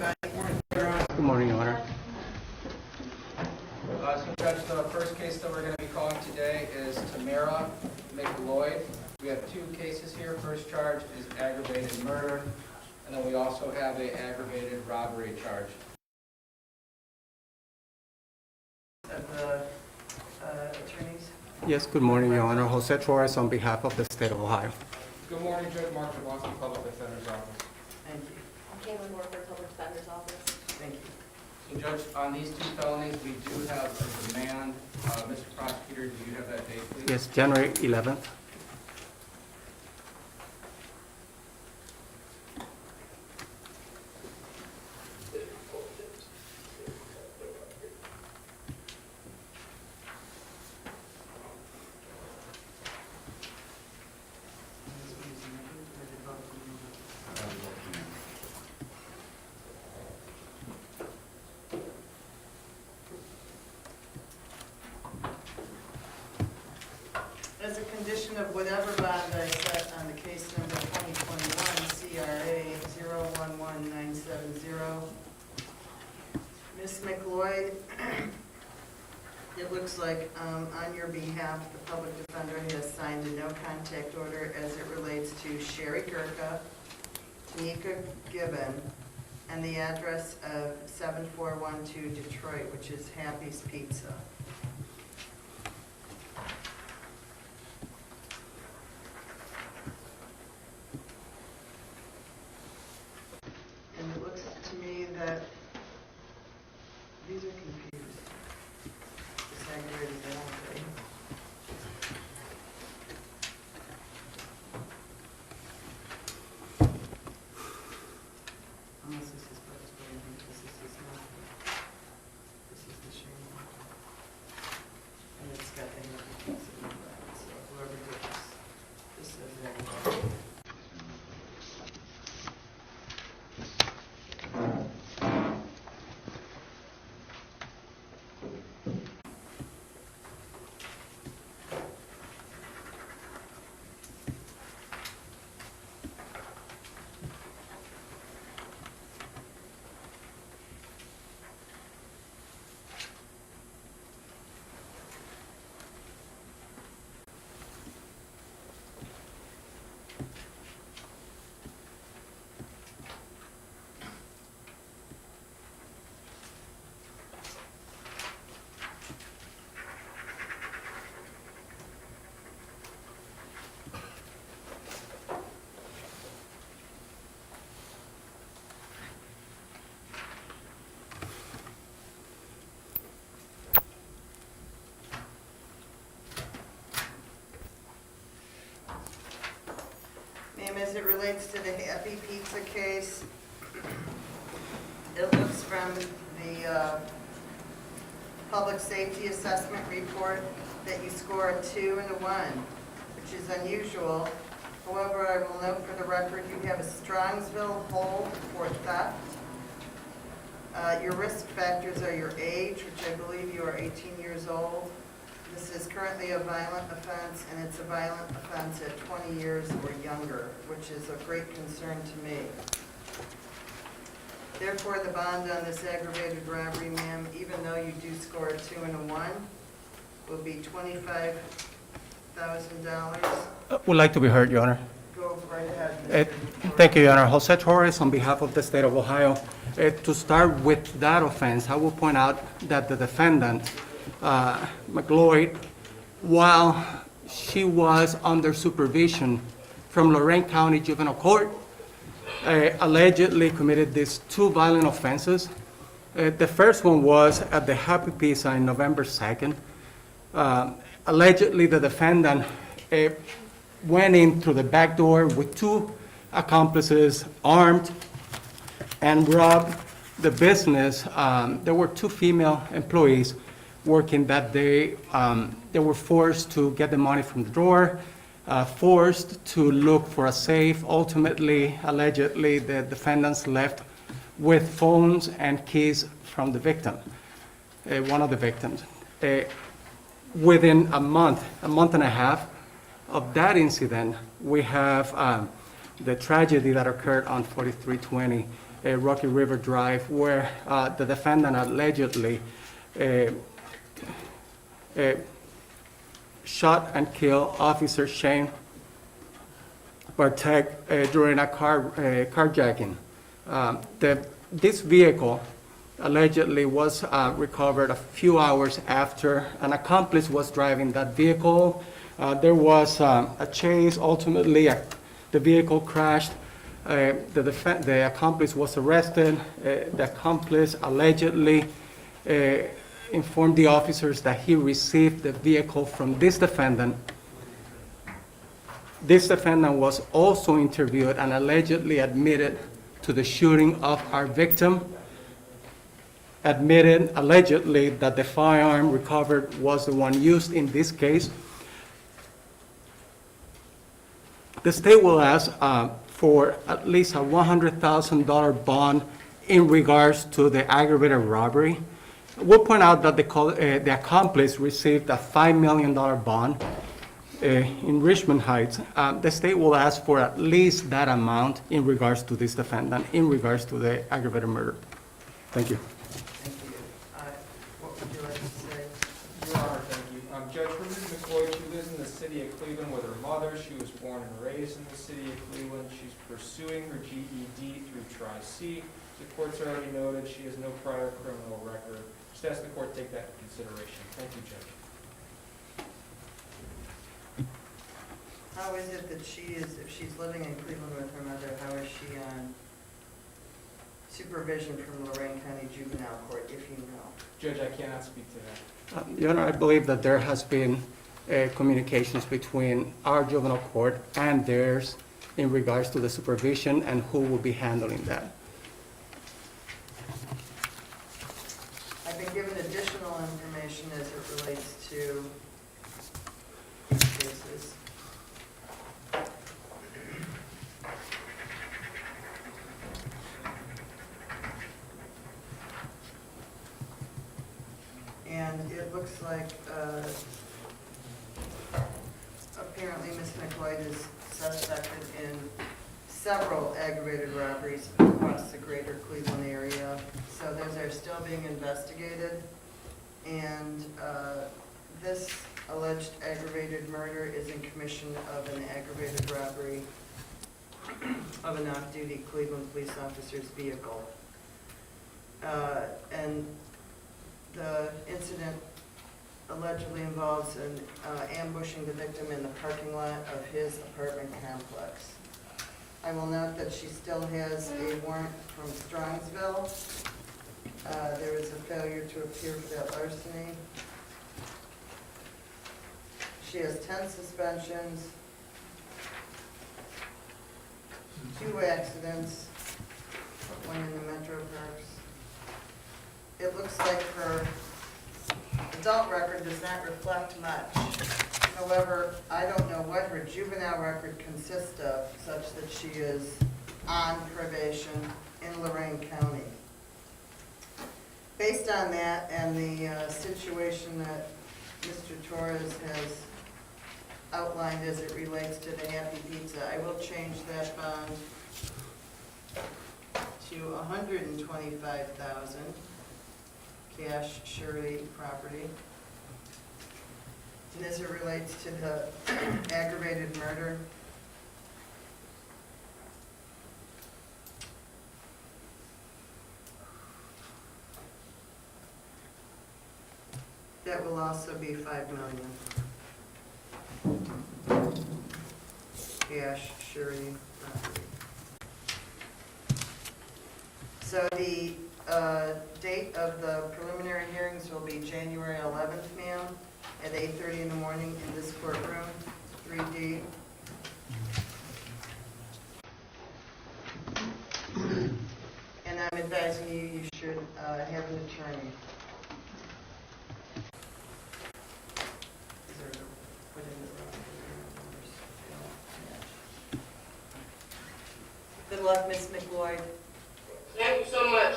everybody. Good morning, Your Honor. So Judge, the first case that we're going to be calling today is Tamara McLeod. We have two cases here. First charge is aggravated murder, and then we also have an aggravated robbery charge. Of the attorneys. Yes, good morning, Your Honor. Jose Torres on behalf of the state of Ohio. Good morning, Judge Mark Jablonski, Public Defender's Office. Thank you. Caitlin Warford, Public Defender's Office. Thank you. So Judge, on these two felonies, we do have a demand. Mr. Prosecutor, do you have that date, please? Yes, January 11th. As a condition of whatever bond I set on the case number 2021 CRA 011970, Ms. McLeod, it looks like on your behalf, the public defender has signed a no-contact order as it relates to Sherry Gurka, Tanika Gibbon, and the address of 7412 Detroit, which is Happy's Pizza. And it looks to me that these are confused. It's aggravated robbery. Unless this is supposed to be, because this is not. This is the shame one. And it's got the happy pizza in the back, so whoever did this says aggravated. Ma'am, as it relates to the Happy Pizza case, it looks from the public safety assessment report that you score a 2 and a 1, which is unusual. However, I will note for the record, you have a Strongsville hold for theft. Your risk factors are your age, which I believe you are 18 years old. This is currently a violent offense, and it's a violent offense at 20 years or younger, which is of great concern to me. Therefore, the bond on this aggravated robbery, ma'am, even though you do score a 2 and a 1, will be $25,000. Would like to be heard, Your Honor. Go right ahead, Mr. Thank you, Your Honor. Jose Torres on behalf of the state of Ohio. To start with that offense, I will point out that the defendant, McLeod, while she was under supervision from Lorraine County Juvenile Court, allegedly committed these two violent offenses. The first one was at the Happy Pizza on November 2nd. Allegedly, the defendant went in through the back door with two accomplices armed and robbed the business. There were two female employees working that day. They were forced to get the money from the drawer, forced to look for a safe. Ultimately, allegedly, the defendants left with phones and keys from the victim, one of the victims. Within a month and a half of that incident, we have the tragedy that occurred on 4320 Rocky River Drive, where the defendant allegedly shot and killed Officer Shane Bartek during a carjacking. This vehicle allegedly was recovered a few hours after an accomplice was driving that vehicle. There was a chase. Ultimately, the vehicle crashed. The accomplice was arrested. The accomplice allegedly informed the officers that he received the vehicle from this defendant. This defendant was also interviewed and allegedly admitted to the shooting of our victim, admitted allegedly that the firearm recovered was the one used in this case. The state will ask for at least a $100,000 bond in regards to the aggravated robbery. We'll point out that the accomplice received a $5 million bond in Richmond Heights. The state will ask for at least that amount in regards to this defendant, in regards to the aggravated murder. Thank you. Thank you. What would you like to say? Your Honor, thank you. Judge, for Ms. McLeod, she lives in the city of Cleveland with her mother. She was born and raised in the city of Cleveland. She's pursuing her GED through Tri-C. The court's already noted she has no prior criminal record. Just ask the court to take that into consideration. Thank you, Judge. How is it that if she's living in Cleveland with her mother, how is she on supervision from Lorraine County Juvenile Court, if you know? Judge, I cannot speak to that. Your Honor, I believe that there has been communications between our juvenile court and theirs in regards to the supervision and who will be handling that. I've been given additional information as it relates to these cases. And it looks like apparently Ms. McLeod is suspected in several aggravated robberies across the greater Cleveland area. So those are still being investigated. And this alleged aggravated murder is in commission of an aggravated robbery of an off-duty Cleveland police officer's vehicle. And the incident allegedly involves ambushing the victim in the parking lot of his apartment complex. I will note that she still has a warrant from Strongsville. There was a failure to appear for that larceny. She has 10 suspensions, 2 accidents, 1 in the metro parks. It looks like her adult record does not reflect much. However, I don't know what her juvenile record consists of, such that she is on probation in Lorraine County. Based on that and the situation that Mr. Torres has outlined as it relates to the Happy Pizza, I will change that bond to $125,000 cash surety property. And as it relates to the aggravated murder, that will also be $5 million. Cash surety property. So the date of the preliminary hearings will be January 11th, ma'am, at 8:30 in the morning in this courtroom, 3D. And I'm advising you, you should have an attorney. Put in the wrong numbers. Good luck, Ms. McLeod. Thank you so much.